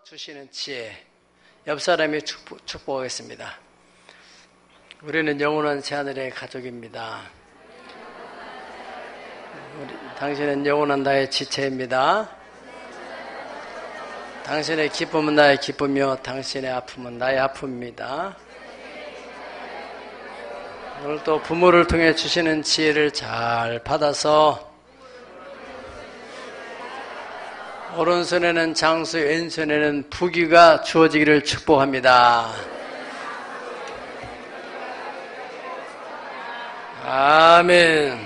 주시는 지혜, 옆 사람이 축복하겠습니다. 우리는 영원한 새하늘의 가족입니다. 당신은 영원한 나의 지체입니다. 당신의 기쁨은 나의 기쁨이요 당신의 아픔은 나의 아픔입니다. 오늘도 부모를 통해 주시는 지혜를 잘 받아서 오른손에는 장수, 왼손에는 부귀가 주어지기를 축복합니다. 아멘.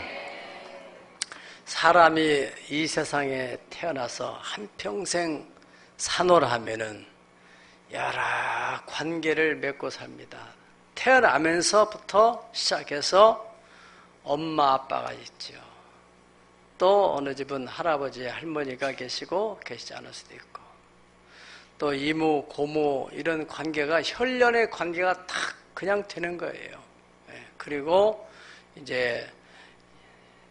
사람이 이 세상에 태어나서 한평생 사노라하면은 여러 관계를 맺고 삽니다. 태어나면서부터 시작해서 엄마, 아빠가 있죠. 또 어느 집은 할아버지, 할머니가 계시고 계시지 않을 수도 있고, 또 이모, 고모 이런 관계가 혈연의 관계가 딱 그냥 되는 거예요. 그리고 이제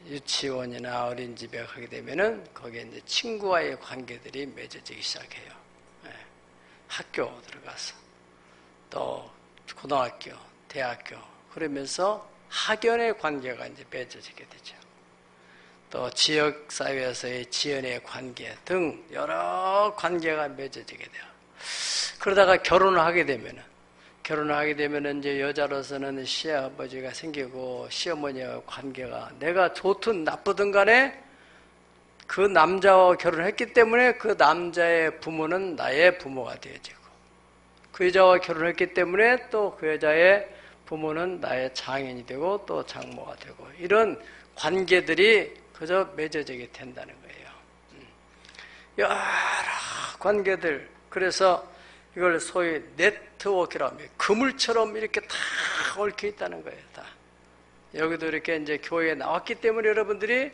유치원이나 어린이집에 가게 되면은 거기에 이제 친구와의 관계들이 맺어지기 시작해요. 학교 들어가서 또 고등학교, 대학교 그러면서 학연의 관계가 이제 맺어지게 되죠. 또 지역사회에서의 지연의 관계 등 여러 관계가 맺어지게 돼요. 그러다가 결혼을 하게 되면은 이제 여자로서는 시아버지가 생기고 시어머니와 관계가 내가 좋든 나쁘든 간에 그 남자와 결혼했기 때문에 그 남자의 부모는 나의 부모가 되어지고, 그 여자와 결혼했기 때문에 또 그 여자의 부모는 나의 장인이 되고 또 장모가 되고, 이런 관계들이 그저 맺어지게 된다는 거예요. 여러 관계들. 그래서 이걸 소위 네트워크라고 합니다. 그물처럼 이렇게 다 얽혀 있다는 거예요. 다. 여기도 이렇게 이제 교회에 나왔기 때문에 여러분들이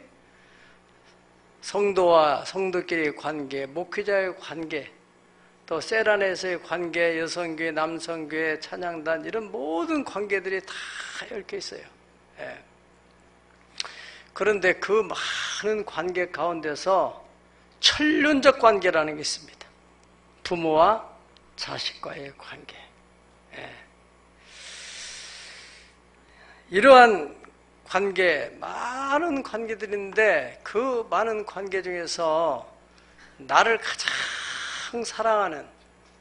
성도와 성도끼리의 관계, 목회자의 관계, 또 셀 안에서의 관계, 여성교회, 남성교회, 찬양단 이런 모든 관계들이 다 얽혀 있어요. 예. 그런데 그 많은 관계 가운데서 천륜적 관계라는 게 있습니다. 부모와 자식과의 관계. 예. 이러한 관계, 많은 관계들이 있는데 그 많은 관계 중에서 나를 가장 사랑하는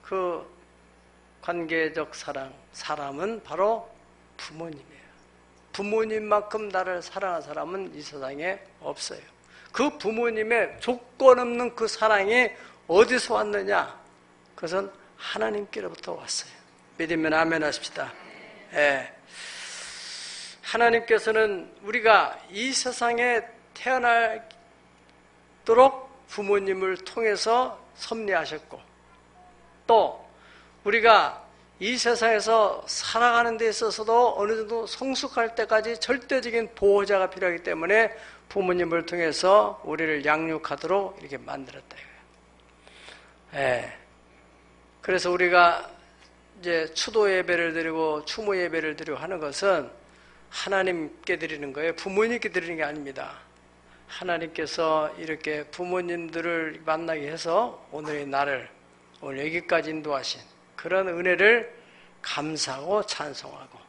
그 관계적 사람은 바로 부모님이에요. 부모님만큼 나를 사랑하는 사람은 이 세상에 없어요. 그 부모님의 조건 없는 그 사랑이 어디서 왔느냐? 그것은 하나님께로부터 왔어요. 믿으면 아멘 하십시다. 예. 하나님께서는 우리가 이 세상에 태어나도록 부모님을 통해서 섭리하셨고, 또 우리가 이 세상에서 살아가는 데 있어서도 어느 정도 성숙할 때까지 절대적인 보호자가 필요하기 때문에 부모님을 통해서 우리를 양육하도록 이렇게 만들었다 이거예요. 예. 그래서 우리가 이제 추도 예배를 드리고 추모 예배를 드리고 하는 것은 하나님께 드리는 거예요. 부모님께 드리는 게 아닙니다. 하나님께서 이렇게 부모님들을 만나게 해서 오늘의 나를 오늘 여기까지 인도하신 그런 은혜를 감사하고 찬송하고,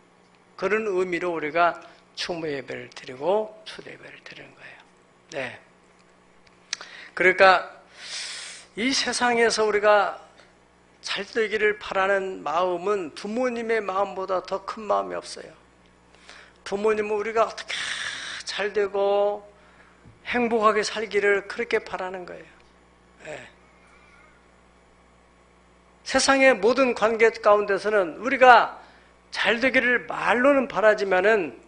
그런 의미로 우리가 추모 예배를 드리고 추도 예배를 드리는 거예요. 네. 그러니까 이 세상에서 우리가 잘 되기를 바라는 마음은 부모님의 마음보다 더 큰 마음이 없어요. 부모님은 우리가 어떻게 잘 되고 행복하게 살기를 그렇게 바라는 거예요. 네. 세상의 모든 관계 가운데서는 우리가 잘 되기를 말로는 바라지만은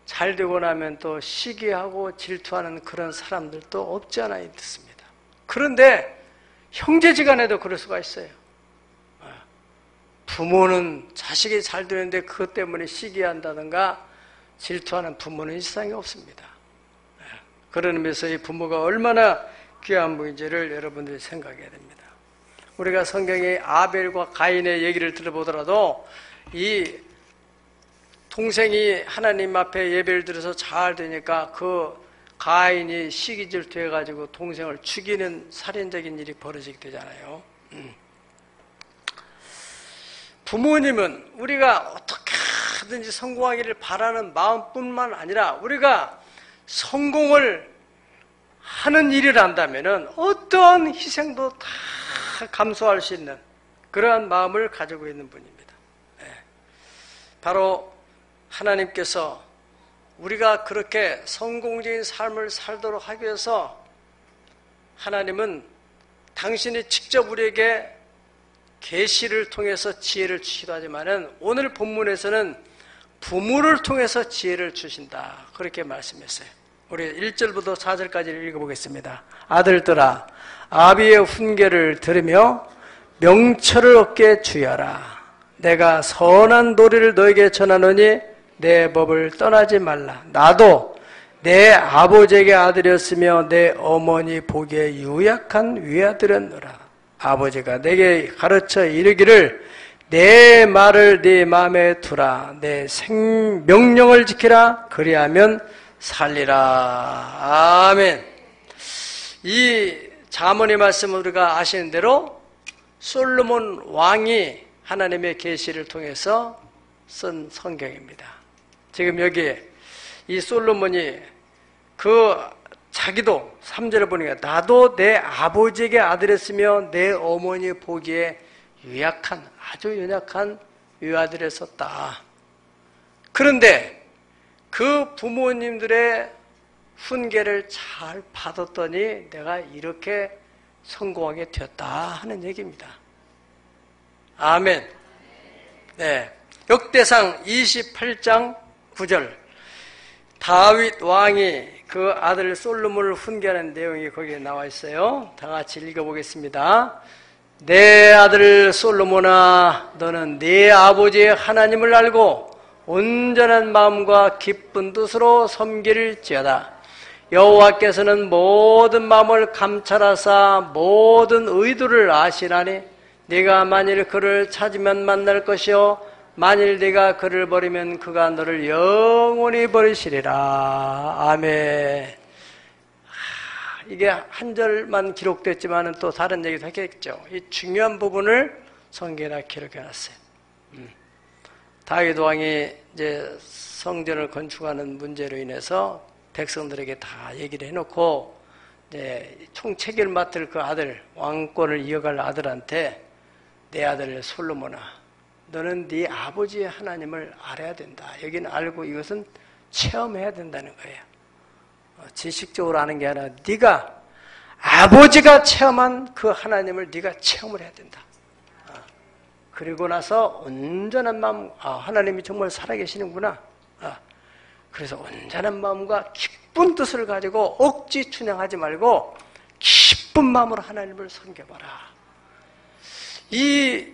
잘 되고 나면 또 시기하고 질투하는 그런 사람들도 없지 않아 있습니다. 그런데 형제지간에도 그럴 수가 있어요. 부모는 자식이 잘 되는데 그것 때문에 시기한다든가 질투하는 부모는 이 세상에 없습니다. 그런 의미에서 이 부모가 얼마나 귀한 분인지를 여러분들이 생각해야 됩니다. 우리가 성경의 아벨과 가인의 얘기를 들어보더라도 이 동생이 하나님 앞에 예배를 드려서 잘 되니까 그 가인이 시기 질투해가지고 동생을 죽이는 살인적인 일이 벌어지게 되잖아요. 부모님은 우리가 어떻게 하든지 성공하기를 바라는 마음뿐만 아니라 우리가 성공을 하는 일을 한다면 어떠한 희생도 다 감수할 수 있는 그러한 마음을 가지고 있는 분입니다. 바로 하나님께서 우리가 그렇게 성공적인 삶을 살도록 하기 위해서 하나님은 당신이 직접 우리에게 계시를 통해서 지혜를 주시기도 하지만은 오늘 본문에서는 부모를 통해서 지혜를 주신다. 그렇게 말씀했어요. 우리 1절부터 4절까지 읽어보겠습니다. 아들들아, 아비의 훈계를 들으며 명철을 얻게 주여라. 내가 선한 도리를 너에게 전하노니 내 법을 떠나지 말라. 나도 내 아버지에게 아들이었으며 내 어머니 보기에 유약한 외아들이었노라. 아버지가 내게 가르쳐 이르기를 내 말을 네 마음에 두라. 내 명령을 지키라. 그리하면 살리라. 아멘. 이 잠언의 말씀을 우리가 아시는 대로 솔로몬 왕이 하나님의 계시를 통해서 쓴 성경입니다. 지금 여기 이 솔로몬이 자기도 3절에 보니까 나도 내 아버지에게 아들이었으며 내 어머니 보기에 아주 연약한 외아들이었다. 그런데 그 부모님들의 훈계를 잘 받았더니 내가 이렇게 성공하게 되었다 하는 얘기입니다. 아멘. 네. 역대상 28장 9절. 다윗 왕이 그 아들 솔로몬을 훈계하는 내용이 거기에 나와 있어요. 다 같이 읽어보겠습니다. 내 아들 솔로몬아, 너는 네 아버지의 하나님을 알고 온전한 마음과 기쁜 뜻으로 섬길지어다. 여호와께서는 모든 마음을 감찰하사 모든 의도를 아시나니 네가 만일 그를 찾으면 만날 것이요 만일 네가 그를 버리면 그가 너를 영원히 버리시리라. 아멘. 이게 한 절만 기록됐지만 또 다른 얘기도 하겠죠. 이 중요한 부분을 성경에 기록해놨어요. 다윗 왕이 이제 성전을 건축하는 문제로 인해서 백성들에게 다 얘기를 해놓고 이제 총체계를 맡을 그 아들, 왕권을 이어갈 아들한테 내 아들 솔로몬아, 너는 네 아버지의 하나님을 알아야 된다. 여기는 알고 이것은 체험해야 된다는 거예요. 지식적으로 아는 게 아니라 네가 아버지가 체험한 그 하나님을 네가 체험을 해야 된다. 그리고 나서 온전한 마음, 하나님이 정말 살아계시는구나. 그래서 온전한 마음과 기쁜 뜻을 가지고 억지 춘향하지 말고 기쁜 마음으로 하나님을 섬겨봐라. 이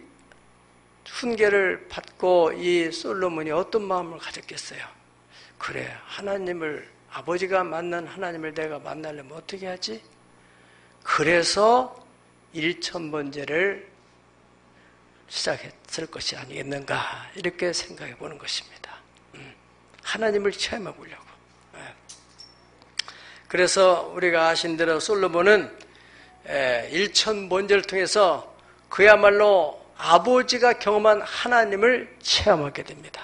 훈계를 받고 이 솔로몬이 어떤 마음을 가졌겠어요? 그래, 하나님을, 아버지가 만난 하나님을 내가 만나려면 어떻게 하지? 그래서 일천번제를 시작했을 것이 아니겠는가, 이렇게 생각해 보는 것입니다. 하나님을 체험해 보려고. 그래서 우리가 아신 대로 솔로몬은 일천번제를 통해서 그야말로 아버지가 경험한 하나님을 체험하게 됩니다.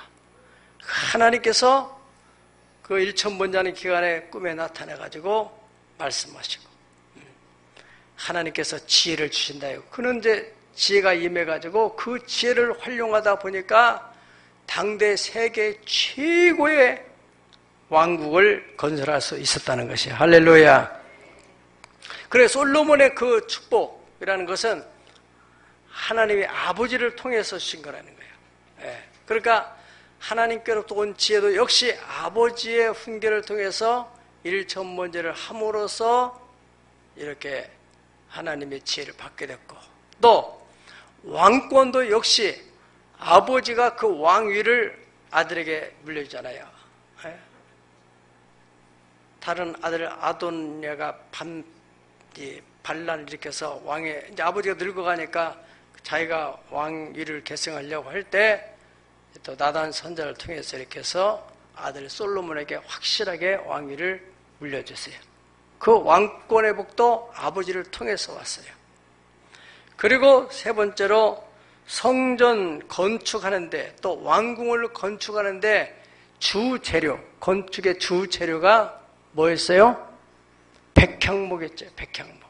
하나님께서 그 일천번제하는 기간에 꿈에 나타나가지고 말씀하시고 하나님께서 지혜를 주신다. 그는 이제 지혜가 임해가지고 그 지혜를 활용하다 보니까 당대 세계 최고의 왕국을 건설할 수 있었다는 것이에요. 할렐루야. 그래, 솔로몬의 그 축복이라는 것은 하나님의 아버지를 통해서 주신 거라는 거예요. 그러니까 하나님께로부터 온 지혜도 역시 아버지의 훈계를 통해서 일천번제를 함으로써 이렇게 하나님의 지혜를 받게 됐고, 또 왕권도 역시 아버지가 그 왕위를 아들에게 물려주잖아요. 다른 아들 아도니아가 반란을 일으켜서 이제 아버지가 늙어가니까 자기가 왕위를 계승하려고 할 때 또 나단 선자를 통해서 이렇게 해서 아들 솔로몬에게 확실하게 왕위를 물려줬어요. 그 왕권의 복도 아버지를 통해서 왔어요. 그리고 세 번째로 성전 건축하는데 또 왕궁을 건축하는데 주재료, 건축의 주재료가 뭐였어요? 백향목이었죠. 백향목.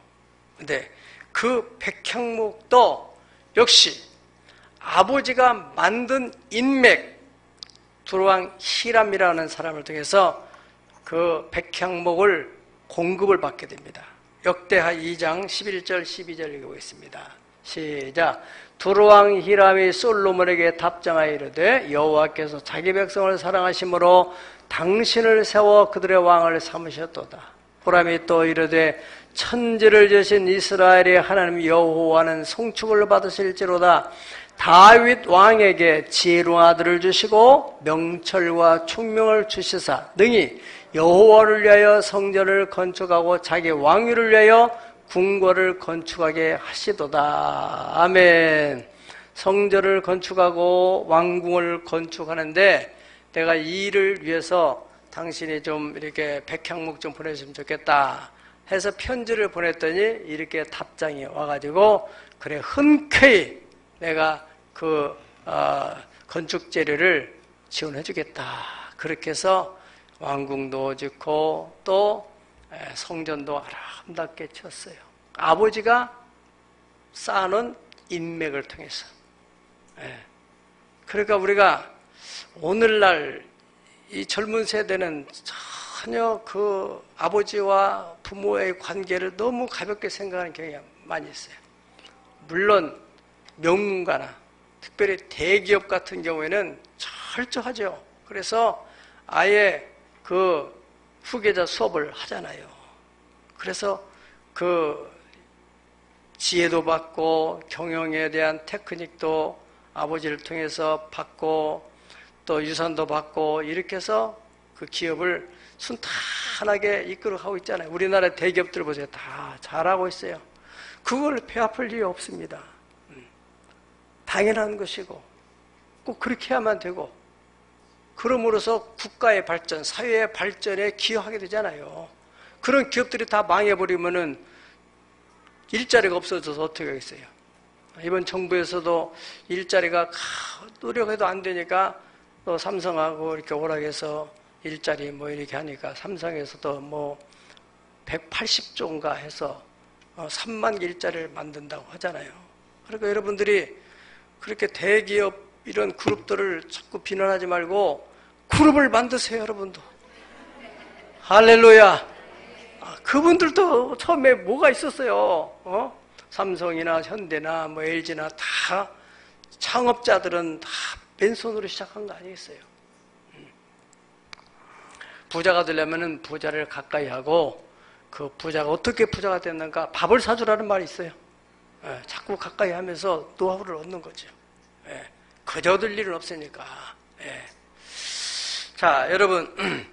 근데 그 백향목도 역시 아버지가 만든 인맥, 두루왕 히람이라는 사람을 통해서 그 백향목을 공급을 받게 됩니다. 역대하 2장 11절 12절 읽어보겠습니다. 시작. 두루왕 히람이 솔로몬에게 답장하여 이르되 여호와께서 자기 백성을 사랑하심으로 당신을 세워 그들의 왕을 삼으셨도다. 후람이 또 이르되 천지를 지으신 이스라엘의 하나님 여호와는 송축을 받으실지로다. 다윗 왕에게 지혜로운 아들을 주시고 명철과 총명을 주시사 능히 여호와를 위하여 성전을 건축하고 자기 왕위를 위하여 궁궐을 건축하게 하시도다. 아멘. 성전을 건축하고 왕궁을 건축하는데 내가 이 일을 위해서 당신이 좀 이렇게 백향목 좀 보내주면 좋겠다 해서 편지를 보냈더니 이렇게 답장이 와가지고 그래 흔쾌히 내가 그 건축 재료를 지원해 주겠다. 그렇게 해서 왕궁도 짓고 또 성전도 아름답게 지었어요. 아버지가 쌓아놓은 인맥을 통해서. 그러니까 우리가 오늘날 이 젊은 세대는 전혀 그 아버지와 부모의 관계를 너무 가볍게 생각하는 경향이 많이 있어요. 물론 명문가나 특별히 대기업 같은 경우에는 철저하죠. 그래서 아예 그 후계자 수업을 하잖아요. 그래서 그 지혜도 받고 경영에 대한 테크닉도 아버지를 통해서 받고 또 유산도 받고 이렇게 해서 그 기업을 순탄하게 이끌어가고 있잖아요. 우리나라 대기업들 보세요. 다 잘하고 있어요. 그걸 배아플 일이 없습니다. 당연한 것이고 꼭 그렇게 해야만 되고 그럼으로써 국가의 발전, 사회의 발전에 기여하게 되잖아요. 그런 기업들이 다 망해버리면은 일자리가 없어져서 어떻게 하겠어요? 이번 정부에서도 일자리가 노력해도 안 되니까 또 삼성하고 이렇게 오락해서 일자리 뭐 이렇게 하니까 삼성에서도 뭐 180조인가 해서 3만 개 일자리를 만든다고 하잖아요. 그러니까 여러분들이 그렇게 대기업 이런 그룹들을 자꾸 비난하지 말고 그룹을 만드세요, 여러분도. 할렐루야. 그분들도 처음에 뭐가 있었어요? 삼성이나 현대나 뭐 LG나 다 창업자들은 다 맨손으로 시작한 거 아니겠어요? 부자가 되려면은 부자를 가까이 하고 그 부자가 어떻게 부자가 됐는가 밥을 사주라는 말이 있어요. 자꾸 가까이 하면서 노하우를 얻는 거죠. 그저 될 일은 없으니까. 자, 여러분.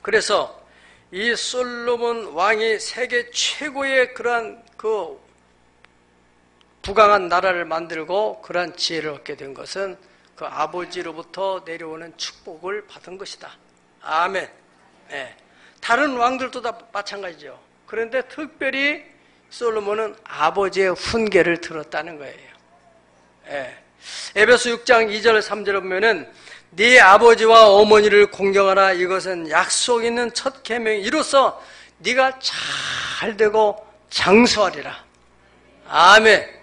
그래서 이 솔로몬 왕이 세계 최고의 그러한 그 부강한 나라를 만들고 그러한 지혜를 얻게 된 것은 그 아버지로부터 내려오는 축복을 받은 것이다. 아멘. 다른 왕들도 다 마찬가지죠. 그런데 특별히 솔로몬은 아버지의 훈계를 들었다는 거예요. 에베소 6장 2절 3절을 보면은 네 아버지와 어머니를 공경하라. 이것은 약속 있는 첫 계명이 이로써 네가 잘 되고 장수하리라. 아멘.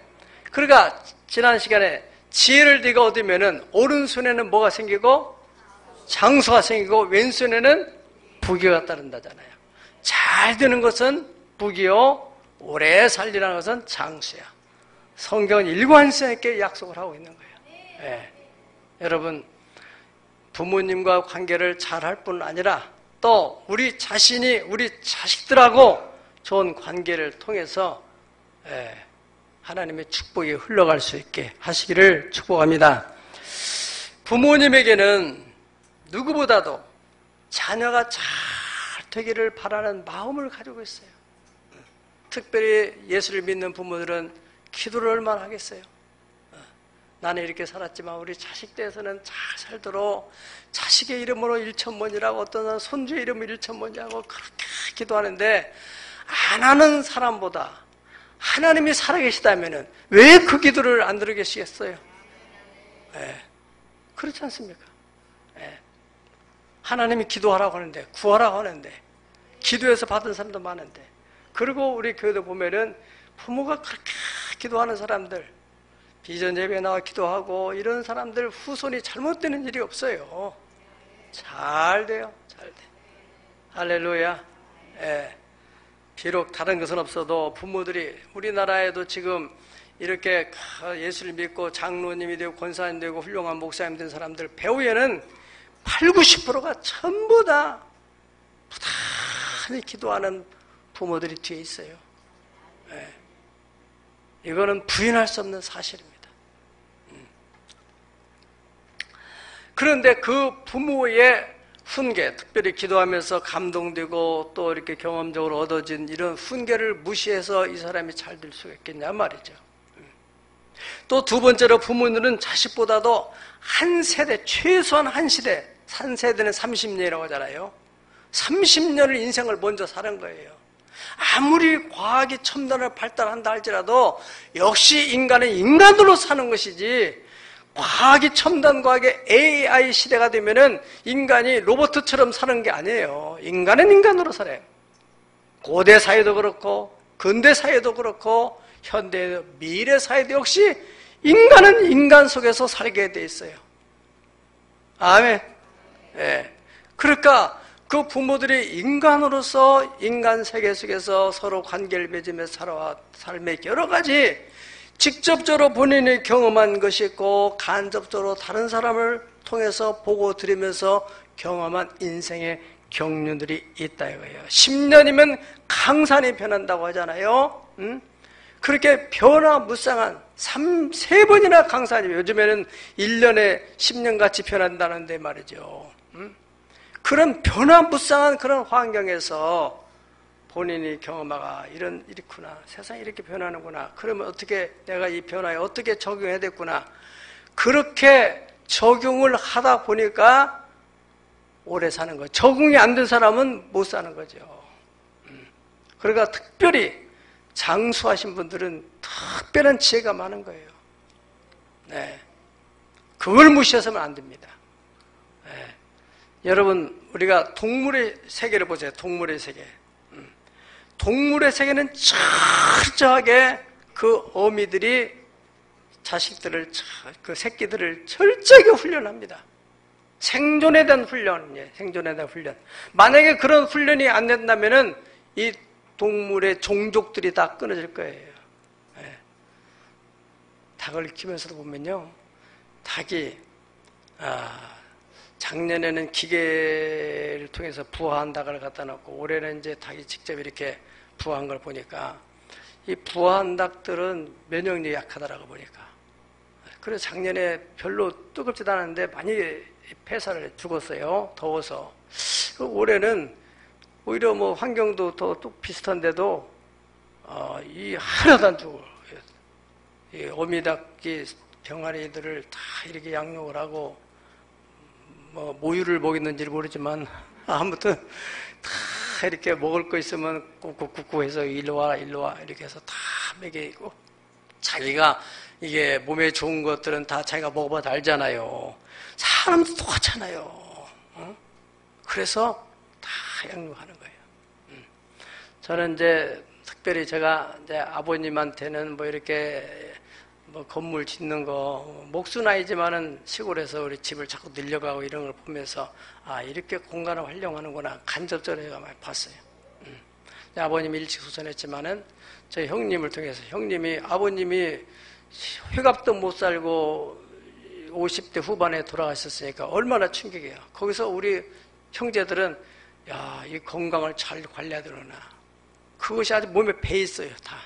그러니까 지난 시간에 지혜를 네가 얻으면은 오른손에는 뭐가 생기고 장수가 생기고 왼손에는 부귀가 따른다잖아요. 잘 되는 것은 부귀요, 오래 살리라는 것은 장수야. 성경은 일관성있게 약속을 하고 있는 거예요. 여러분, 부모님과 관계를 잘할 뿐 아니라 또 우리 자신이 우리 자식들하고 좋은 관계를 통해서 하나님의 축복이 흘러갈 수 있게 하시기를 축복합니다. 부모님에게는 누구보다도 자녀가 잘 되기를 바라는 마음을 가지고 있어요. 특별히 예수를 믿는 부모들은 기도를 얼마나 하겠어요? 나는 이렇게 살았지만 우리 자식 대해서는 잘 살도록 자식의 이름으로 일천번이라고 어떤 사람은 손주의 이름으로 일천번이라고 그렇게 기도하는데 안 하는 사람보다 하나님이 살아계시다면 왜 그 기도를 안 들어 계시겠어요? 예. 그렇지 않습니까? 예. 하나님이 기도하라고 하는데, 구하라고 하는데, 기도해서 받은 사람도 많은데, 그리고 우리 교회도 보면은 부모가 그렇게 기도하는 사람들, 비전 예배에 나와 기도하고 이런 사람들 후손이 잘못되는 일이 없어요. 잘 돼요. 잘 돼. 할렐루야. 예. 비록 다른 것은 없어도 부모들이 우리나라에도 지금 이렇게 예수를 믿고 장로님이 되고 권사님 되고 훌륭한 목사님 된 사람들 배후에는 80, 90%가 전부 다 부단히 기도하는 부모들이 뒤에 있어요. 예. 이거는 부인할 수 없는 사실입니다. 그런데 그 부모의 훈계, 특별히 기도하면서 감동되고 또 이렇게 경험적으로 얻어진 이런 훈계를 무시해서 이 사람이 잘 될 수가 있겠냐 말이죠. 또 두 번째로 부모들은 자식보다도 한 세대, 최소한 한 시대, 한 세대는 30년이라고 하잖아요. 30년을 인생을 먼저 사는 거예요. 아무리 과학이 첨단을 발달한다 할지라도 역시 인간은 인간으로 사는 것이지, 과학이 첨단 과학의 AI 시대가 되면은 인간이 로봇처럼 사는 게 아니에요. 인간은 인간으로 살아요. 고대 사회도 그렇고 근대 사회도 그렇고 현대 미래 사회도 역시 인간은 인간 속에서 살게 돼 있어요. 아멘. 예. 그러니까 그 부모들이 인간으로서 인간 세계 속에서 서로 관계를 맺으며 살아와 삶의 여러 가지 직접적으로 본인이 경험한 것이 있고 간접적으로 다른 사람을 통해서 보고 들으면서 경험한 인생의 경륜들이 있다 이거예요. 10년이면 강산이 변한다고 하잖아요. 그렇게 변화무쌍한 3-4번이나 강산이, 요즘에는 1년에 10년같이 변한다는데 말이죠. 그런 변화무쌍한 그런 환경에서 본인이 경험하가 이렇구나, 세상이 이렇게 변하는구나, 그러면 어떻게 내가 이 변화에 어떻게 적용해야 되겠구나, 그렇게 적용을 하다 보니까 오래 사는 거예요. 적응이 안 된 사람은 못 사는 거죠. 그러니까 특별히 장수하신 분들은 특별한 지혜가 많은 거예요. 네. 그걸 무시해서는 안 됩니다. 네. 여러분, 우리가 동물의 세계를 보세요. 동물의 세계. 동물의 세계는 철저하게 그 어미들이 자식들을, 그 새끼들을 철저하게 훈련합니다. 생존에 대한 훈련이에요. 생존에 대한 훈련. 만약에 그런 훈련이 안 된다면은 이 동물의 종족들이 다 끊어질 거예요. 네. 닭을 키우면서도 보면요, 닭이 작년에는 기계를 통해서 부화한 닭을 갖다 놓고 올해는 이제 닭이 직접 이렇게 부화한 걸 보니까 이 부화한 닭들은 면역력이 약하더라고 보니까. 그래서 작년에 별로 뜨겁지도 않았는데 많이 폐사를 죽었어요. 더워서. 올해는 오히려 뭐 환경도 더 비슷한데도 이 하나도 안 죽어요. 이 어미닭이 병아리들을 다 이렇게 양육을 하고 뭐 모유를 먹였는지 모르지만 아무튼 다 이렇게 먹을 거 있으면 꾹꾹꾹꾹 해서 일로 와 이렇게 해서 다 먹이고, 자기가 이게 몸에 좋은 것들은 다 자기가 먹어봐도 알잖아요. 사람도 똑같잖아요. 그래서 다 양육하는 거예요. 저는 이제 특별히 제가 이제 아버님한테는 뭐 이렇게 뭐 건물 짓는 거 목수는 아니지만은 시골에서 우리 집을 자꾸 늘려가고 이런 걸 보면서 이렇게 공간을 활용하는구나 간접적으로 제가 많이 봤어요. 아버님이 일찍 소천했지만은 저희 형님을 통해서, 아버님이 회갑도 못 살고 50대 후반에 돌아가셨으니까 얼마나 충격이에요. 거기서 우리 형제들은 이 건강을 잘 관리해야 되구나, 그것이 아주 몸에 배 있어요. 다.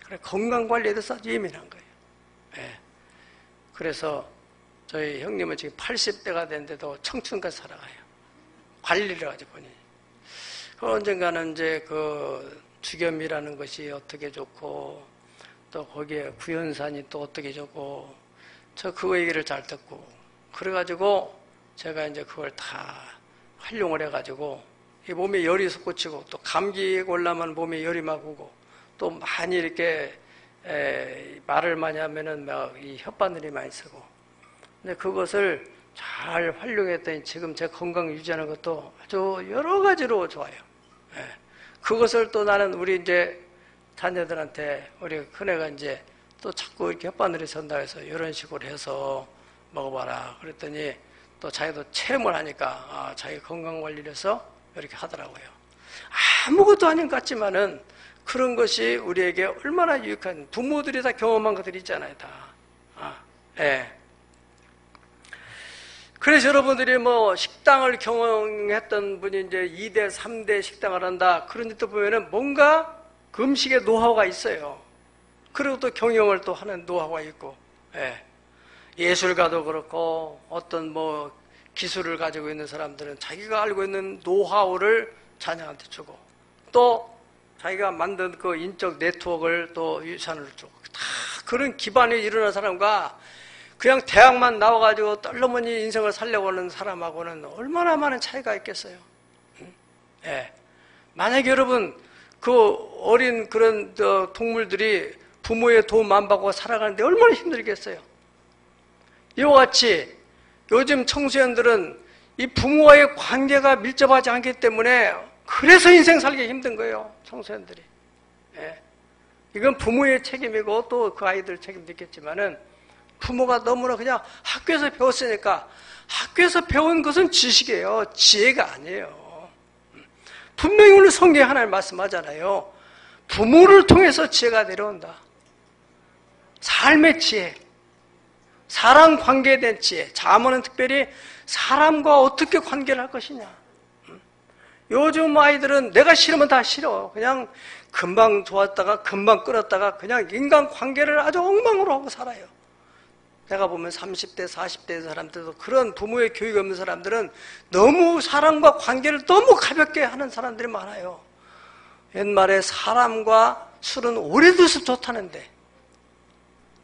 그래, 건강 관리에 대해서 아주 예민한 거예요. 예. 그래서 저희 형님은 지금 80대가 됐는데도 청춘까지 살아가요. 관리를 하지 보니. 언젠가는 이제 그 주겸이라는 것이 어떻게 좋고, 또 거기에 구연산이 또 어떻게 좋고, 저 그거 얘기를 잘 듣고, 그래가지고 제가 이제 그걸 다 활용을 해가지고 이 몸에 열이 솟구치고, 또 감기 걸려면 몸에 열이 막 오고, 또 많이 이렇게 말을 많이 하면은 막 이 혓바늘이 많이 쓰고. 근데 그것을 잘 활용했더니 지금 제 건강 유지하는 것도 아주 여러 가지로 좋아요. 예. 그것을 또 나는 우리 이제 자녀들한테 우리 큰애가 이제 또 자꾸 이렇게 혓바늘이 선다 해서 이런 식으로 해서 먹어봐라. 그랬더니 또 자기도 체험을 하니까 자기 건강 관리를 해서 이렇게 하더라고요. 아무것도 아닌 것 같지만은 그런 것이 우리에게 얼마나 유익한, 부모들이 다 경험한 것들이 있잖아요, 다. 예. 그래서 여러분들이 뭐 식당을 경영했던 분이 이제 2대, 3대 식당을 한다. 그런 짓도 보면은 뭔가 그 음식의 노하우가 있어요. 그리고 또 경영을 또 하는 노하우가 있고, 예. 예술가도 그렇고 어떤 뭐 기술을 가지고 있는 사람들은 자기가 알고 있는 노하우를 자녀한테 주고 또 자기가 만든 그 인적 네트워크를 또 유산을 주고 다 그런 기반이 일어난 사람과 그냥 대학만 나와가지고 떨러머니 인생을 살려고 하는 사람하고는 얼마나 많은 차이가 있겠어요. 예. 만약에 여러분 그 어린 그런 동물들이 부모의 도움 안 받고 살아가는데 얼마나 힘들겠어요. 이와 같이 요즘 청소년들은 이 부모와의 관계가 밀접하지 않기 때문에 그래서 인생 살기 힘든 거예요. 청소년들이. 예. 이건 부모의 책임이고 또 그 아이들 책임도 있겠지만은 부모가 너무나 그냥 학교에서 배웠으니까 학교에서 배운 것은 지식이에요. 지혜가 아니에요. 분명히 오늘 성경에 하나님 말씀하잖아요. 부모를 통해서 지혜가 내려온다. 삶의 지혜. 사람 관계에 대한 지혜. 잠언은 특별히 사람과 어떻게 관계를 할 것이냐. 요즘 아이들은 내가 싫으면 다 싫어. 그냥 금방 좋았다가 금방 끊었다가 그냥 인간 관계를 아주 엉망으로 하고 살아요. 내가 보면 30대, 40대 사람들도 그런 부모의 교육이 없는 사람들은 너무 사람과 관계를 너무 가볍게 하는 사람들이 많아요. 옛말에 사람과 술은 오래 둘수록 좋다는데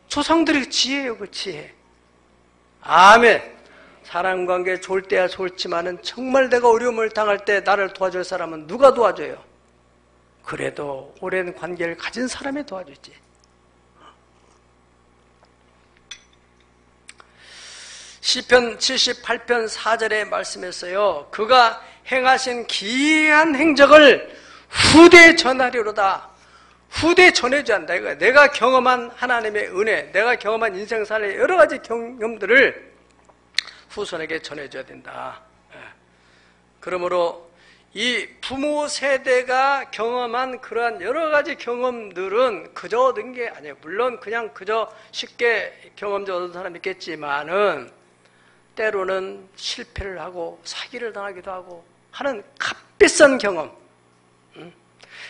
조상들의 지혜예요, 그 지혜. 아멘. 사람관계 좋을 때야 좋지만은 정말 내가 어려움을 당할 때 나를 도와줄 사람은 누가 도와줘요? 그래도 오랜 관계를 가진 사람이 도와주지. 시편 78편 4절에 말씀했어요. 그가 행하신 기이한 행적을 후대에 전하리로다. 후대에 전해줘야 한다. 이거야. 내가 경험한 하나님의 은혜, 내가 경험한 인생살의 여러 가지 경험들을 후손에게 전해줘야 된다. 그러므로 이 부모 세대가 경험한 그러한 여러 가지 경험들은 그저 얻은 게 아니에요. 물론 그냥 그저 쉽게 경험적 얻은 사람이 있겠지만은 때로는 실패를 하고 사기를 당하기도 하고 하는 값비싼 경험.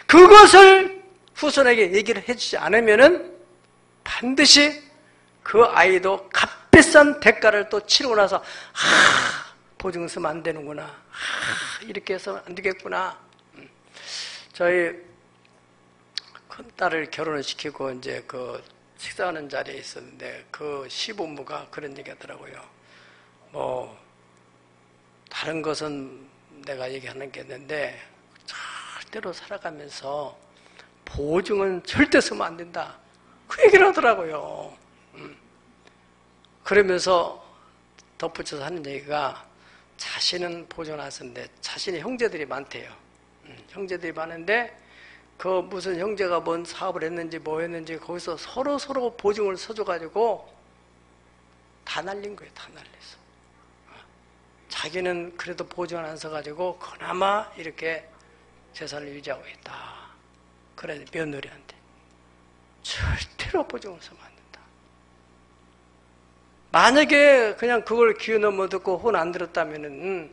그것을 후손에게 얘기를 해주지 않으면은 반드시 그 아이도 값비싼 대가를 또 치르고 나서 보증 쓰면 안 되는구나. 이렇게 해서 안 되겠구나. 저희 큰딸을 결혼을 시키고 이제 그 식사하는 자리에 있었는데 그 시부모가 그런 얘기 하더라고요. 뭐 다른 것은 내가 얘기하는 게 있는데 절대로 살아가면서 보증은 절대 쓰면 안 된다. 그 얘기를 하더라고요. 그러면서 덧붙여서 하는 얘기가 자신은 보증을 안 쓰는데 자신의 형제들이 많대요. 형제들이 많은데 그 무슨 형제가 뭔 사업을 했는지 뭐 했는지 거기서 서로 보증을 써줘가지고 다 날린 거예요. 다 날렸어. 자기는 그래도 보증을 안 써가지고 그나마 이렇게 재산을 유지하고 있다. 그래 며느리한테 절대로 보증을 쓰면 안 된다. 만약에 그냥 그걸 귀에 넘어 듣고 혼 안 들었다면은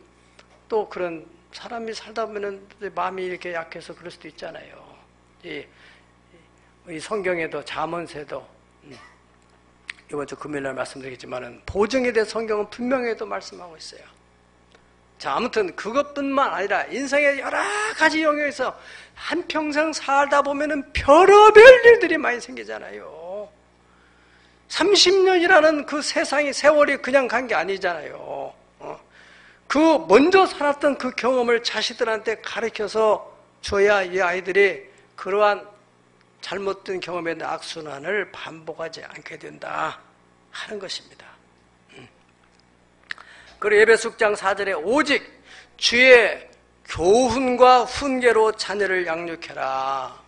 또 그런 사람이 살다 보면은 마음이 이렇게 약해서 그럴 수도 있잖아요. 이 성경에도 잠언세도 이번 주 금요일날 말씀드리겠지만은 보증에 대해 성경은 분명히도 말씀하고 있어요. 자, 아무튼 그것뿐만 아니라 인생의 여러 가지 영역에서 한평생 살다 보면은 별의별 일들이 많이 생기잖아요. 30년이라는 그 세월이 그냥 간 게 아니잖아요. 그 먼저 살았던 그 경험을 자식들한테 가르쳐서 줘야 이 아이들이 그러한 잘못된 경험에 대한 악순환을 반복하지 않게 된다 하는 것입니다. 그리고 에베소 6장 4절에 오직 주의 교훈과 훈계로 자녀를 양육해라.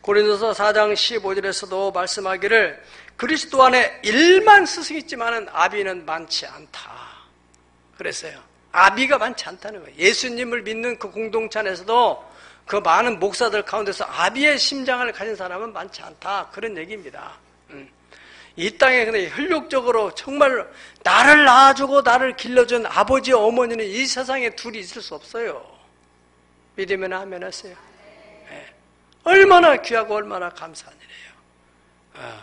고린도서 4장 15절에서도 말씀하기를 그리스도 안에 일만 스승이 있지만은 아비는 많지 않다 그랬어요. 아비가 많지 않다는 거예요. 예수님을 믿는 그 공동체 안에서도 그 많은 목사들 가운데서 아비의 심장을 가진 사람은 많지 않다 그런 얘기입니다. 이 땅에 근데 혈육적으로 정말 나를 낳아주고 나를 길러준 아버지 어머니는 이 세상에 둘이 있을 수 없어요. 믿으면 아멘 하세요. 네. 얼마나 귀하고 얼마나 감사한 일이에요.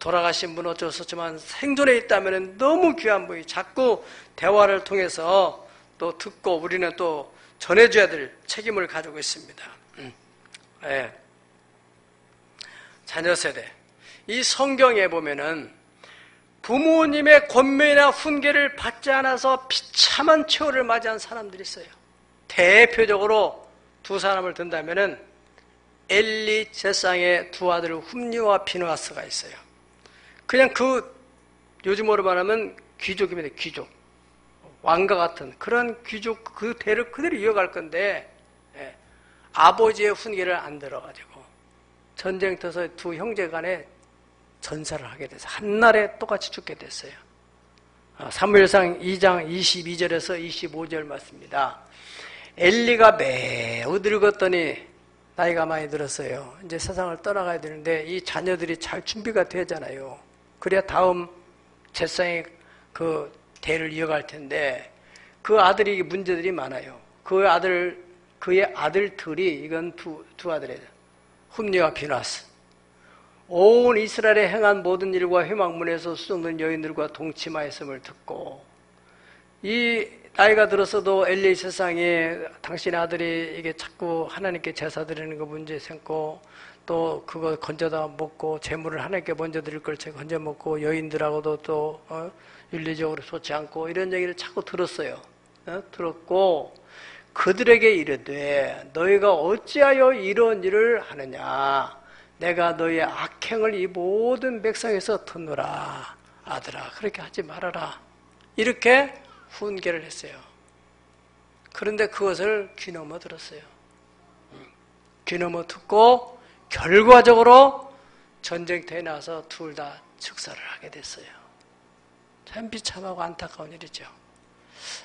돌아가신 분 어쩔 수 없지만 생존에 있다면 너무 귀한 분이 자꾸 대화를 통해서 또 듣고 우리는 또 전해줘야 될 책임을 가지고 있습니다. 네. 자녀 세대. 이 성경에 보면은 부모님의 권면이나 훈계를 받지 않아서 비참한 최후를 맞이한 사람들이 있어요. 대표적으로 두 사람을 든다면은 엘리 제사장의 두 아들 훔니와 비느하스가 있어요. 그냥 요즘으로 말하면 귀족입니다. 귀족. 왕과 같은 그런 귀족 그 대를 그대로 이어갈 건데 아버지의 훈계를 안 들어가지고 전쟁터에서 두 형제 간에 전사를 하게 돼서 한날에 똑같이 죽게 됐어요. 사무엘상 2장 22절에서 25절 말씀입니다. 엘리가 매우 늙었더니 나이가 많이 들었어요. 이제 세상을 떠나가야 되는데 이 자녀들이 잘 준비가 되잖아요. 그래야 다음 제사장의 그 대를 이어갈 텐데 그 아들이 문제들이 많아요. 그의 아들들이 이건 두 아들이에요. 훔니와 비느하스. 온 이스라엘에 행한 모든 일과 회막문에서 수종된 여인들과 동침하였음을 듣고 이 나이가 들어서도 엘리 세상에 당신의 아들이 이게 자꾸 하나님께 제사 드리는 거 문제 삼고 또 그거 건져다 먹고 재물을 하나님께 먼저 드릴 걸 제가 건져 먹고 여인들하고도 또 윤리적으로 좋지 않고 이런 얘기를 자꾸 들었어요. 들었고 그들에게 이르되 너희가 어찌하여 이런 일을 하느냐 내가 너희의 악행을 이 모든 백성에서 듣노라 아들아 그렇게 하지 말아라 이렇게 훈계를 했어요. 그런데 그것을 귀넘어 들었어요. 귀넘어 듣고 결과적으로 전쟁터에 나와서 둘 다 즉사를 하게 됐어요. 참 비참하고 안타까운 일이죠.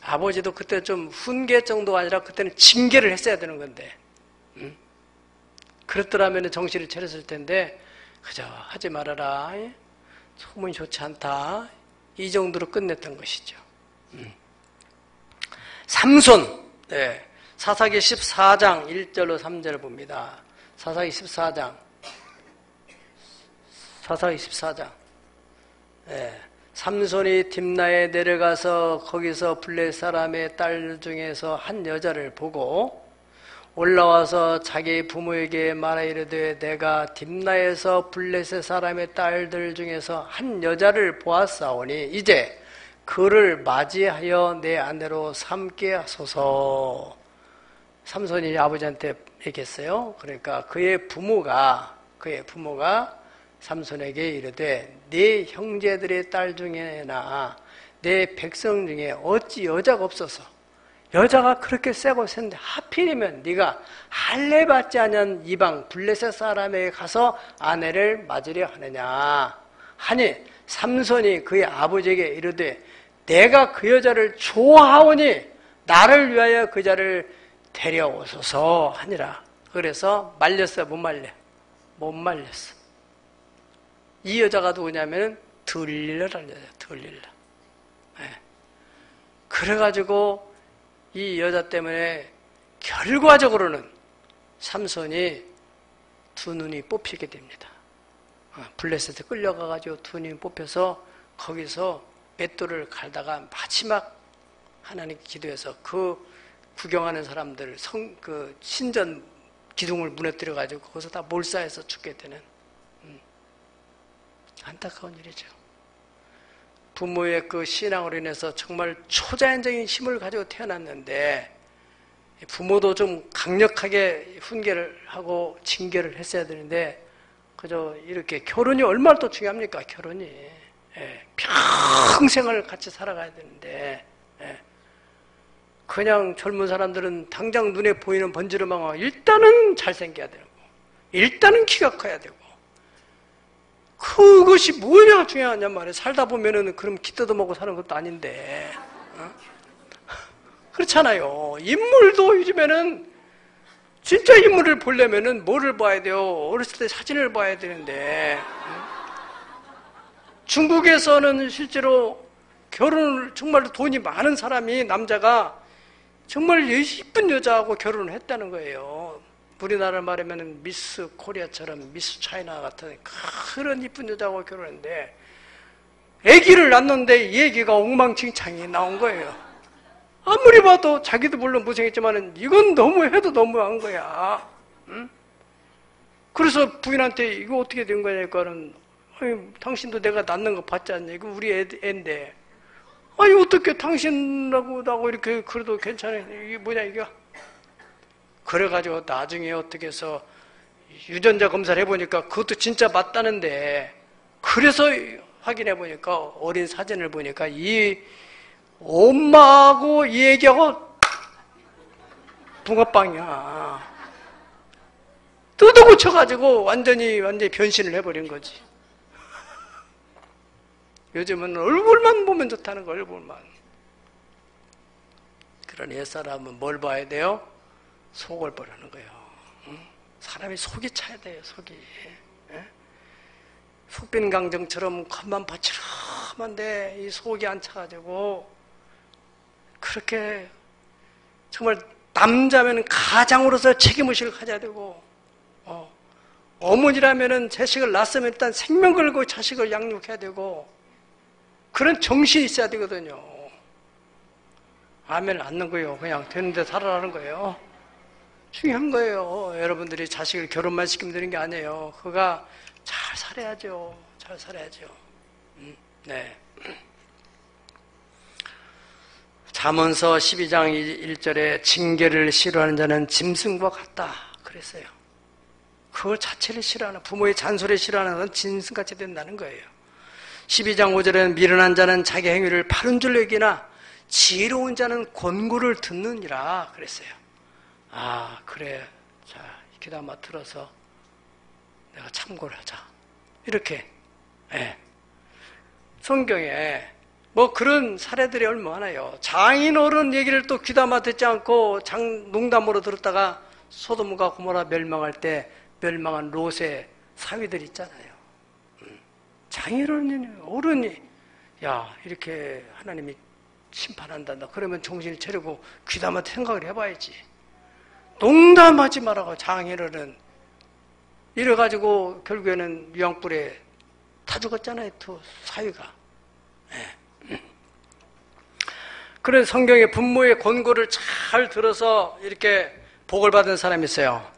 아버지도 그때 좀 훈계 정도가 아니라 그때는 징계를 했어야 되는 건데 그렇더라면 정신을 차렸을 텐데 그저 하지 말아라 소문이 좋지 않다 이 정도로 끝냈던 것이죠. 삼손 사사기 14장 1절로 3절을 봅니다. 사사기 14장 삼손이 딥나에 내려가서 거기서 블레 사람의 딸 중에서 한 여자를 보고 올라와서 자기 부모에게 말하 이르되 내가 딥나에서 블레셋 사람의 딸들 중에서 한 여자를 보았사오니 이제 그를 맞이하여 내 아내로 삼게 하소서. 삼손이 아버지한테 얘기했어요. 그러니까 그의 부모가 삼손에게 이르되 네 형제들의 딸 중에나 내 백성 중에 어찌 여자가 없어서 여자가 그렇게 세고 센데 하필이면 네가 할례 받지 않은 이방 블레셋 사람에게 가서 아내를 맞으려 하느냐 하니 삼손이 그의 아버지에게 이르되 내가 그 여자를 좋아하오니 나를 위하여 그 자를 데려오소서 하니라. 그래서 말렸어요? 못 말려? 못 말렸어. 이 여자가 누구냐면 들릴라라는 여자야. 들릴라. 그래가지고 이 여자 때문에 결과적으로는 삼손이 두 눈이 뽑히게 됩니다. 블레셋에 끌려가가지고 두 눈이 뽑혀서 거기서 맷돌을 갈다가 마지막 하나님 기도해서 그 구경하는 사람들 그 신전 기둥을 무너뜨려가지고 거기서 다 몰사해서 죽게 되는 안타까운 일이죠. 부모의 그 신앙으로 인해서 정말 초자연적인 힘을 가지고 태어났는데 부모도 좀 강력하게 훈계를 하고 징계를 했어야 되는데 그저 이렇게 결혼이 얼마나 또 중요합니까? 결혼이. 예, 평생을 같이 살아가야 되는데, 예, 그냥 젊은 사람들은 당장 눈에 보이는 번지르망 일단은 잘생겨야 되고, 일단은 키가 커야 되고, 그것이 뭐냐 중요하냔 말이에요. 살다 보면은 그럼 기 뜯어먹고 사는 것도 아닌데, 어? 그렇잖아요. 인물도 요즘에는 진짜 인물을 보려면은 뭐를 봐야 돼요? 어렸을 때 사진을 봐야 되는데, 중국에서는 실제로 결혼을 정말 돈이 많은 사람이 남자가 정말 이쁜 여자하고 결혼을 했다는 거예요. 우리나라 말하면 미스 코리아처럼 미스 차이나 같은 그런 이쁜 여자하고 결혼했는데 아기를 낳는데 이 아기가 엉망진창이 나온 거예요. 아무리 봐도 자기도 물론 무생했지만 이건 너무해도 너무한 거야. 응? 그래서 부인한테 이거 어떻게 된 거냐니까는 당신도 내가 낳는 거 봤지 않냐? 이거 우리 애인데. 아니 어떻게 당신하고 나하고 이렇게 그래도 괜찮아? 이게 뭐냐 이게? 그래가지고 나중에 어떻게 해서 유전자 검사를 해보니까 그것도 진짜 맞다는데 그래서 확인해보니까 어린 사진을 보니까 이 엄마하고 이 애기하고 붕어빵이야. 뜯어고쳐가지고 완전히 변신을 해버린 거지. 요즘은 얼굴만 보면 좋다는 거, 얼굴만. 그런 옛사람은 뭘 봐야 돼요? 속을 보려는 거예요. 응? 사람이 속이 차야 돼요, 속이. 예? 속빈강정처럼 겉만 바치름한데 이 속이 안 차가지고 그렇게 정말 남자면 가장으로서 책임의식을 가져야 되고 어머니라면 자식을 낳았으면 일단 생명 걸고 자식을 양육해야 되고 그런 정신이 있어야 되거든요. 아멘을 안 넣는 거예요. 그냥 되는데 살아라는 거예요. 중요한 거예요. 여러분들이 자식을 결혼만 시키면 되는 게 아니에요. 그가 잘 살아야죠. 잘 살아야죠. 네. 잠언서 12장 1절에 징계를 싫어하는 자는 짐승과 같다 그랬어요. 그걸 자체를 싫어하는, 부모의 잔소리를 싫어하는 자는 짐승같이 된다는 거예요. 12장 5절에는 미련한 자는 자기 행위를 바른 줄로 여기나 지혜로운 자는 권고를 듣느니라 그랬어요. 아 그래, 자 귀담아 들어서 내가 참고를 하자 이렇게. 네. 성경에 뭐 그런 사례들이 얼마나 많아요. 장인어른 얘기를 또 귀담아 듣지 않고 농담으로 들었다가 소돔과 고모라 멸망할 때 멸망한 롯의 사위들 있잖아요. 장인어른 어른이 야 이렇게 하나님이 심판한다. 그러면 정신을 차리고 귀담아 생각을 해봐야지. 농담하지 말라고. 장인어른 이래가지고 결국에는 유황불에 다 죽었잖아요. 두 사위가. 네. 그런 성경의 부모의 권고를 잘 들어서 이렇게 복을 받은 사람이 있어요.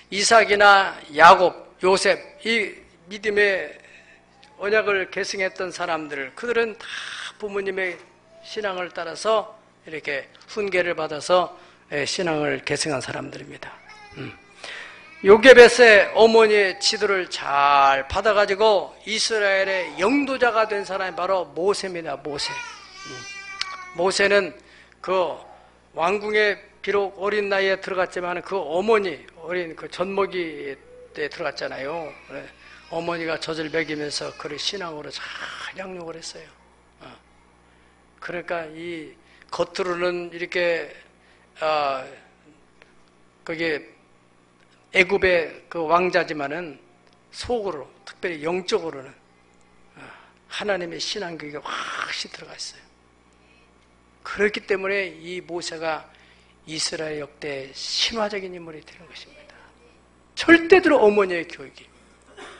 이삭이나 야곱, 요셉, 이 믿음의 언약을 계승했던 사람들, 그들은 다 부모님의 신앙을 따라서 이렇게 훈계를 받아서 신앙을 계승한 사람들입니다. 요게벳의 어머니의 지도를 잘 받아가지고 이스라엘의 영도자가 된 사람이 바로 모세입니다. 모세. 모세는 그 왕궁에 비록 어린 나이에 들어갔지만 그 어머니, 어린 그 젖먹이 때 들어갔잖아요. 어머니가 젖을 먹이면서 그를 신앙으로 잘 양육을 했어요. 그러니까 이 겉으로는 이렇게 그게 애굽의 그 왕자지만은 속으로 특별히 영적으로는 하나님의 신앙교육이 확실히 들어가 있어요. 그렇기 때문에 이 모세가 이스라엘 역대 신화적인 인물이 되는 것입니다. 절대로 어머니의 교육이.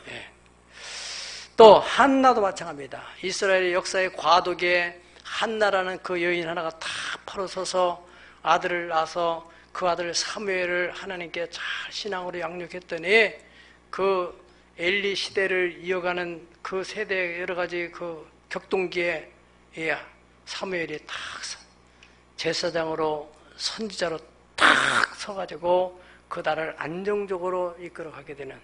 예. 또 한나도 마찬가지입니다. 이스라엘의 역사의 과도기에 한나라는 그 여인 하나가 다 팔아서서 아들을 낳아서 그 아들 사무엘을 하나님께 잘 신앙으로 양육했더니 그 엘리 시대를 이어가는 그 세대의 여러 가지 그 격동기에 사무엘이 딱 제사장으로 선지자로 딱 서가지고 그 나라를 안정적으로 이끌어가게 되는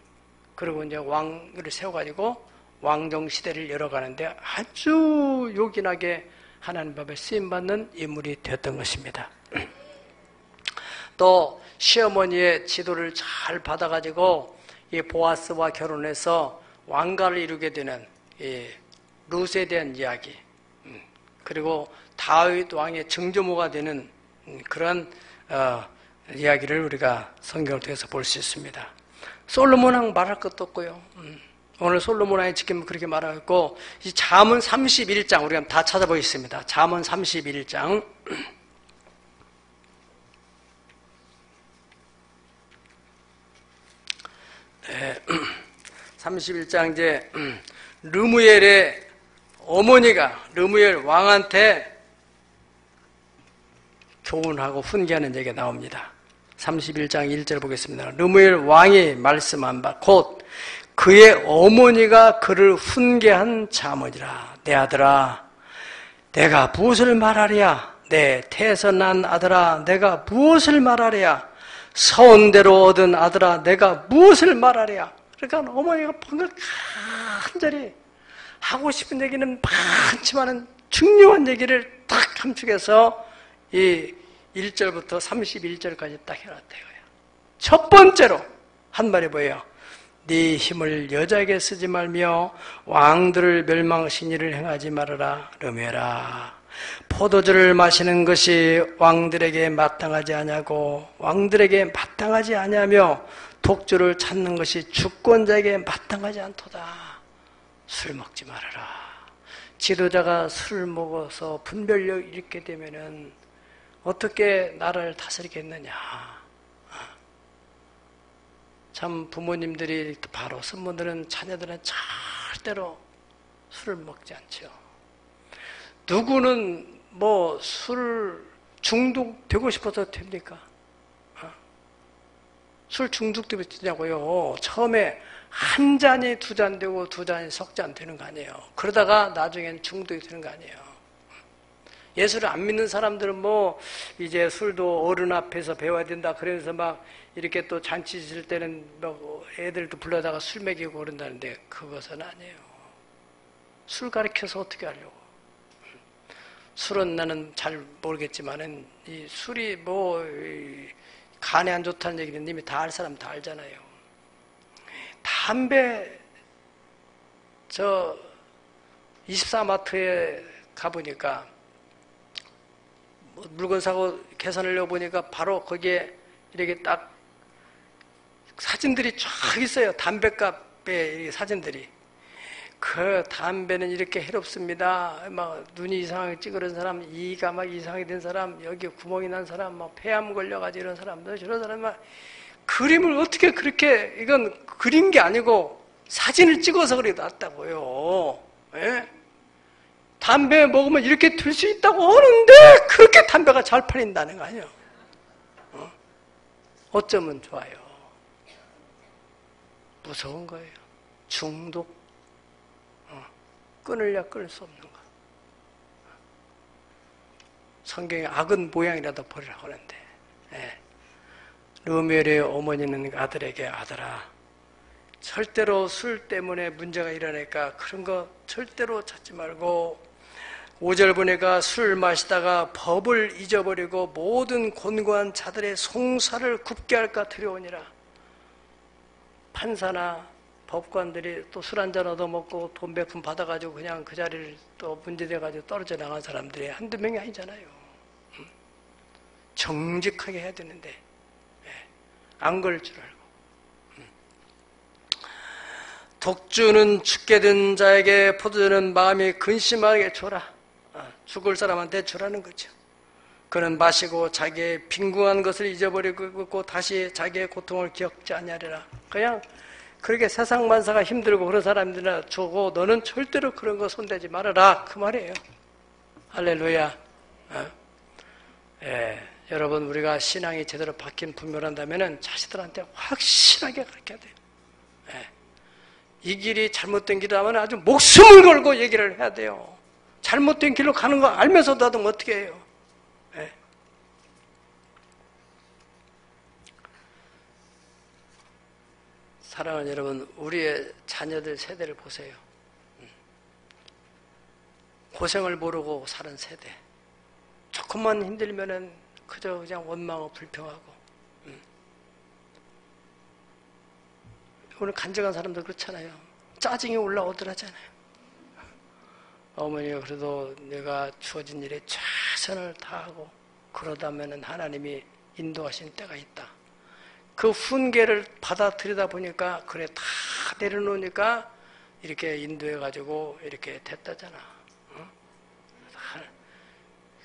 그리고 이제 왕을 세워가지고 왕정 시대를 열어가는데 아주 요긴하게 하나님 앞에 쓰임받는 인물이 되었던 것입니다. 또 시어머니의 지도를 잘 받아가지고 이 보아스와 결혼해서 왕가를 이루게 되는 이 룻에 대한 이야기, 그리고 다윗 왕의 증조모가 되는 그런 이야기를 우리가 성경을 통해서 볼 수 있습니다. 솔로몬 왕 말할 것도 없고요. 오늘 솔로몬 왕이 지금 그렇게 말하고, 이 잠언 31장 우리가 다 찾아보겠습니다. 잠언 31장. 네, 31장 이제 르무엘의 어머니가 르무엘 왕한테 교훈하고 훈계하는 얘기가 나옵니다. 31장 1절 보겠습니다. 르무엘 왕이 말씀한 바 곧 그의 어머니가 그를 훈계한 잠언이라. 내 아들아, 내가 무엇을 말하랴? 내 태에서 난 아들아, 내가 무엇을 말하랴? 서원대로 얻은 아들아, 내가 무엇을 말하랴? 그러니까 어머니가 방금 간절히 하고 싶은 얘기는 많지만은 중요한 얘기를 딱 함축해서 이 1절부터 31절까지 딱 해놨대요. 첫 번째로 한 말이 뭐예요? 네 힘을 여자에게 쓰지 말며 왕들을 멸망하신 일을 행하지 말아라. 르메라. 포도주를 마시는 것이 왕들에게 마땅하지 아니하고 왕들에게 마땅하지 아니하며 독주를 찾는 것이 주권자에게 마땅하지 않도다. 술 먹지 말아라. 지도자가 술을 먹어서 분별력 잃게 되면은 어떻게 나라를 다스리겠느냐. 참 부모님들이 바로 선모들은 자녀들은 절대로 술을 먹지 않죠. 누구는 뭐 술 중독되고 싶어서 됩니까? 술 중독되고 되냐고요. 처음에 한 잔이 두 잔 되고 두 잔이 석 잔 되는 거 아니에요. 그러다가 나중엔 중독이 되는 거 아니에요. 예수를 안 믿는 사람들은 뭐 이제 술도 어른 앞에서 배워야 된다 그러면서 막 이렇게 또 잔치 있을 때는 뭐 애들도 불러다가 술 먹이고 그런다는데 그것은 아니에요. 술 가르쳐서 어떻게 하려고. 술은 나는 잘 모르겠지만은 이 술이 뭐 간에 안 좋다는 얘기는 이미 다 알 사람 다 알잖아요. 담배 저 24마트에 가보니까 물건 사고 계산하려고 보니까 바로 거기에 이렇게 딱 사진들이 쫙 있어요. 담배값의 사진들이. 그 담배는 이렇게 해롭습니다. 막 눈이 이상하게 찌그러진 사람, 이가 막 이상하게 된 사람, 여기 구멍이 난 사람, 막 폐암 걸려가지고 이런 사람들, 저런 사람 막 그림을 어떻게 그렇게 이건 그린 게 아니고 사진을 찍어서 그래 놨다고요. 예? 담배 먹으면 이렇게 될 수 있다고 하는데 그렇게 담배가 잘 팔린다는 거 아니에요. 어쩌면 좋아요. 무서운 거예요. 중독. 끊으려 끊을 수 없는 거. 성경에 악은 모양이라도 버리라고 하는데. 예. 르멜의 어머니는 아들에게 아들아 절대로 술 때문에 문제가 일어나니까 그런 거 절대로 찾지 말고 5절 보니까 술 마시다가 법을 잊어버리고 모든 곤고한 자들의 송사를 굽게 할까 두려우니라. 판사나 법관들이 또 술 한잔 얻어먹고 돈 몇 푼 받아가지고 그냥 그 자리를 또 문제돼가지고 떨어져 나간 사람들이 한두 명이 아니잖아요. 정직하게 해야 되는데 안 그럴 줄 알고. 독주는 죽게 된 자에게 포도주는 마음이 근심하게 줘라. 죽을 사람한테 주라는 거죠. 그는 마시고 자기의 빈궁한 것을 잊어버리고 다시 자기의 고통을 기억지 아니하리라. 그냥 그렇게 세상 만사가 힘들고 그런 사람들이나 주고 너는 절대로 그런 거 손대지 말아라. 그 말이에요. 할렐루야. 여러분 우리가 신앙이 제대로 바뀐 분별한다면 자식들한테 확실하게 가르쳐야 돼요. 이 길이 잘못된 길이라면 아주 목숨을 걸고 얘기를 해야 돼요. 잘못된 길로 가는 거 알면서도 하면 어떻게 해요? 사랑하는 여러분, 우리의 자녀들 세대를 보세요. 고생을 모르고 사는 세대. 조금만 힘들면은 그저 그냥 원망하고 불평하고. 오늘 간증한 사람들 그렇잖아요. 짜증이 올라오더라잖아요. 어머니가 그래도 내가 주어진 일에 최선을 다하고 그러다면은 하나님이 인도하신 때가 있다. 그 훈계를 받아들이다 보니까 그래 다 내려놓으니까 이렇게 인도해가지고 이렇게 됐다잖아. 어?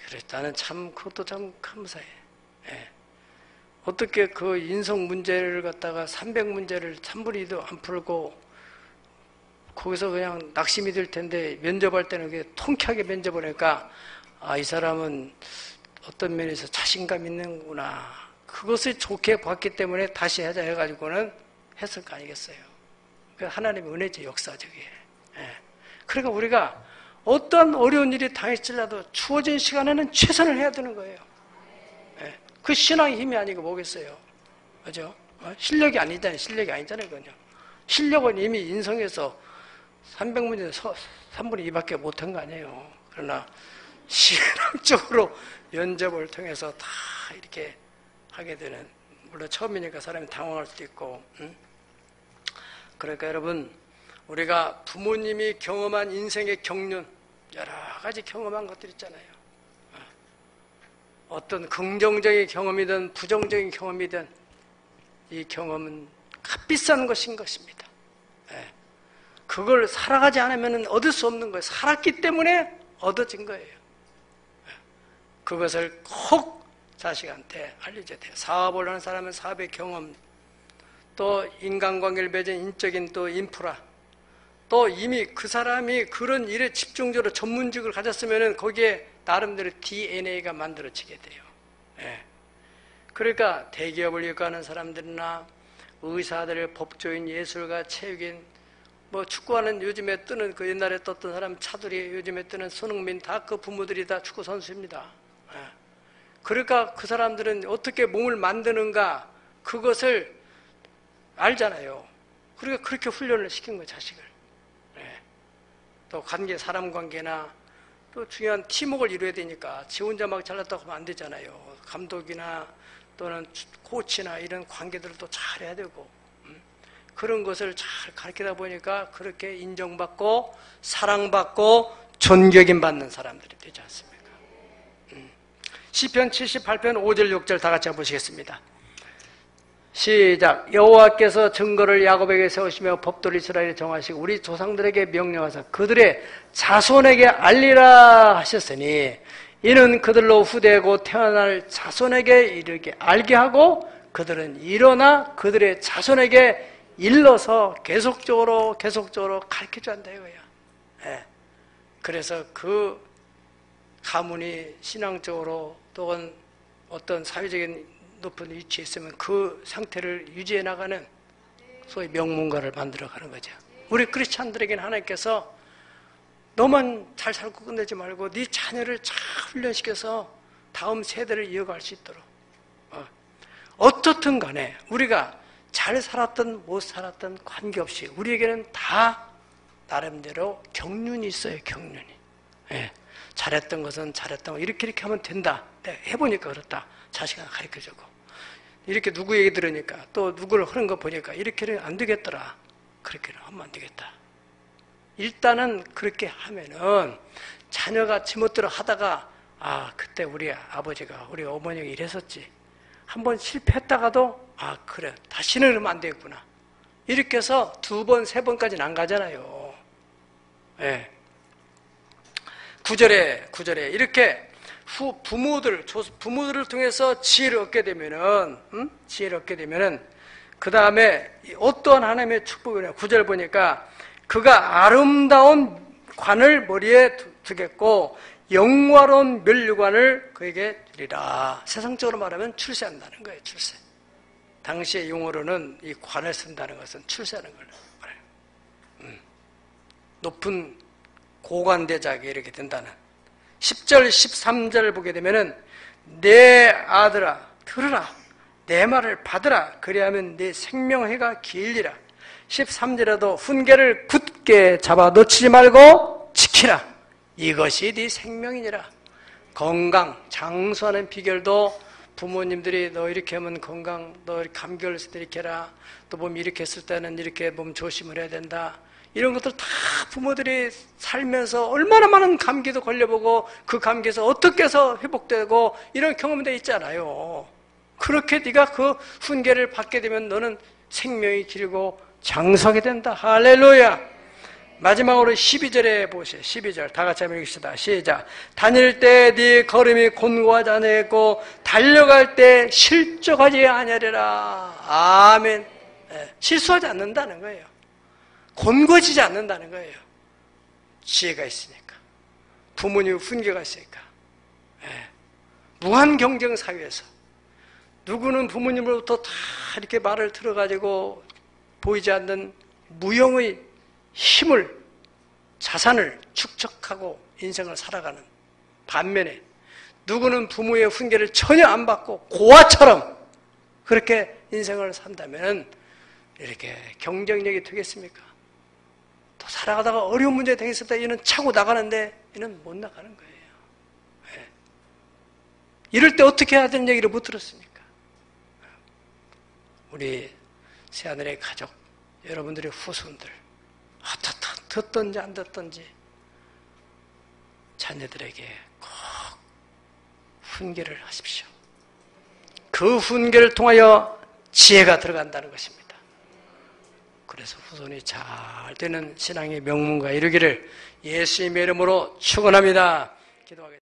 그래 나는 참 그것도 참 감사해. 예. 어떻게 그 인성 문제를 갖다가 300문제를 3분의 2도 안 풀고 거기서 그냥 낙심이 들 텐데 면접할 때는 그게 통쾌하게 면접을 하니까 아, 이 사람은 어떤 면에서 자신감 있는구나. 그것을 좋게 봤기 때문에 다시 하자 해가지고는 했을 거 아니겠어요. 하나님의 은혜지 역사적이에요. 예. 그러니까 우리가 어떤 어려운 일이 당했을라도 주어진 시간에는 최선을 해야 되는 거예요. 예. 그 신앙의 힘이 아니고 뭐겠어요. 그죠? 실력이 아니잖아요. 실력이 아니잖아요. 그건요. 실력은 이미 인성에서 300문제에서 3분의 2밖에 못한 거 아니에요. 그러나 신앙적으로 면접을 통해서 다 이렇게 하게 되는, 물론 처음이니까 사람이 당황할 수도 있고, 그러니까 여러분, 우리가 부모님이 경험한 인생의 경륜, 여러 가지 경험한 것들 있잖아요. 어떤 긍정적인 경험이든 부정적인 경험이든 이 경험은 값비싼 것인 것입니다. 그걸 살아가지 않으면 얻을 수 없는 거예요. 살았기 때문에 얻어진 거예요. 그것을 꼭 자식한테 알려줘야 돼요. 사업을 하는 사람은 사업의 경험, 또 인간관계를 맺은 인적인 또 인프라, 또 이미 그 사람이 그런 일에 집중적으로 전문직을 가졌으면 거기에 나름대로 DNA가 만들어지게 돼요. 예. 그러니까 대기업을 이끌어가는 사람들이나 의사들, 법조인, 예술가, 체육인, 뭐 축구하는 요즘에 뜨는 그 옛날에 떴던 사람 차두리, 요즘에 뜨는 손흥민, 다 그 부모들이 다 축구 선수입니다. 예. 그러니까 그 사람들은 어떻게 몸을 만드는가 그것을 알잖아요. 그러니까 그렇게 훈련을 시킨 거예요, 자식을. 예. 또 관계, 사람 관계나 또 중요한 팀워크를 이루어야 되니까 지 혼자 막 잘났다고 하면 안 되잖아요. 감독이나 또는 코치나 이런 관계들도 잘 해야 되고, 그런 것을 잘 가르치다 보니까 그렇게 인정받고 사랑받고 존경받는 사람들이 되지 않습니까? 시편 78편 5절 6절 다 같이 한번 보시겠습니다. 시작. 여호와께서 증거를 야곱에게 세우시며 법도를 이스라엘에 정하시고 우리 조상들에게 명령하사 그들의 자손에게 알리라 하셨으니 이는 그들로 후대고 태어날 자손에게 이르게 알게 하고 그들은 일어나 그들의 자손에게 일러서 계속적으로 가르쳐줘야 한다 이거야. 예. 그래서 그 가문이 신앙적으로 또는 어떤 사회적인 높은 위치에 있으면 그 상태를 유지해 나가는 소위 명문가를 만들어가는 거죠. 우리 크리스찬들에게는 하나님께서 너만 잘 살고 끝내지 말고 네 자녀를 잘 훈련시켜서 다음 세대를 이어갈 수 있도록 어떻든 간에 우리가 잘 살았든 못 살았든 관계없이 우리에게는 다 나름대로 경륜이 있어요. 경륜이. 예. 잘했던 것은 잘했던 거 이렇게 하면 된다. 내가 해보니까 그렇다. 자식한테 가르쳐주고 이렇게 누구 얘기 들으니까 또 누구를 하는 거 보니까 이렇게는 안 되겠더라. 그렇게는 하면 안 되겠다. 일단은 그렇게 하면은 자녀가 지멋대로 하다가 아 그때 우리 아버지가 우리 어머니가 이랬었지. 한번 실패했다가도 아 그래 다시는 그러면 안 되겠구나. 이렇게 해서 2번, 3번까지는 안 가잖아요. 예. 9절에 이렇게 부모들을 통해서 지혜를 얻게 되면은 그 다음에 어떠한 하나님의 축복이냐 9절 보니까 그가 아름다운 관을 머리에 두겠고 영화로운 면류관을 그에게 주리라. 세상적으로 말하면 출세한다는 거예요. 출세. 당시의 용어로는 이 관을 쓴다는 것은 출세하는 걸 말해요. 높은 고관대작이 이렇게 된다는 10절, 13절 보게 되면은 내 아들아 들으라 내 말을 받으라 그리하면 내 생명해가 길리라 13절에도 훈계를 굳게 잡아 놓치지 말고 지키라. 이것이 네 생명이니라. 건강, 장수하는 비결도 부모님들이 너 이렇게 하면 건강, 너 감기 걸렸을 때 이렇게 해라. 또 몸 이렇게 했을 때는 이렇게 몸 조심을 해야 된다. 이런 것들 다 부모들이 살면서 얼마나 많은 감기도 걸려보고 그 감기에서 어떻게 해서 회복되고 이런 경험도 있잖아요. 그렇게 네가 그 훈계를 받게 되면 너는 생명이 길고 장수하게 된다. 할렐루야. 마지막으로 12절에 보세요. 12절 다 같이 한번 읽읍시다. 시작. 다닐 때 네 걸음이 곤고하지 아니하고 달려갈 때 실족하지 아니하리라. 아멘. 네, 실수하지 않는다는 거예요. 곤고해지지 않는다는 거예요. 지혜가 있으니까. 부모님 훈계가 있으니까. 네. 무한 경쟁 사회에서 누구는 부모님으로부터 다 이렇게 말을 들어가지고 보이지 않는 무형의 힘을, 자산을 축적하고 인생을 살아가는 반면에 누구는 부모의 훈계를 전혀 안 받고 고아처럼 그렇게 인생을 산다면 이렇게 경쟁력이 되겠습니까? 또 살아가다가 어려운 문제가 되겠을 때 얘는 차고 나가는데 얘는 못 나가는 거예요. 네. 이럴 때 어떻게 해야 되는 얘기를 못 들었습니까? 우리 새하늘의 가족, 여러분들의 후손들 듣든지 안 듣든지 자녀들에게 꼭 훈계를 하십시오. 그 훈계를 통하여 지혜가 들어간다는 것입니다. 그래서 후손이 잘 되는 신앙의 명문가 이루기를 예수님의 이름으로 축원합니다. 기도하겠습니다.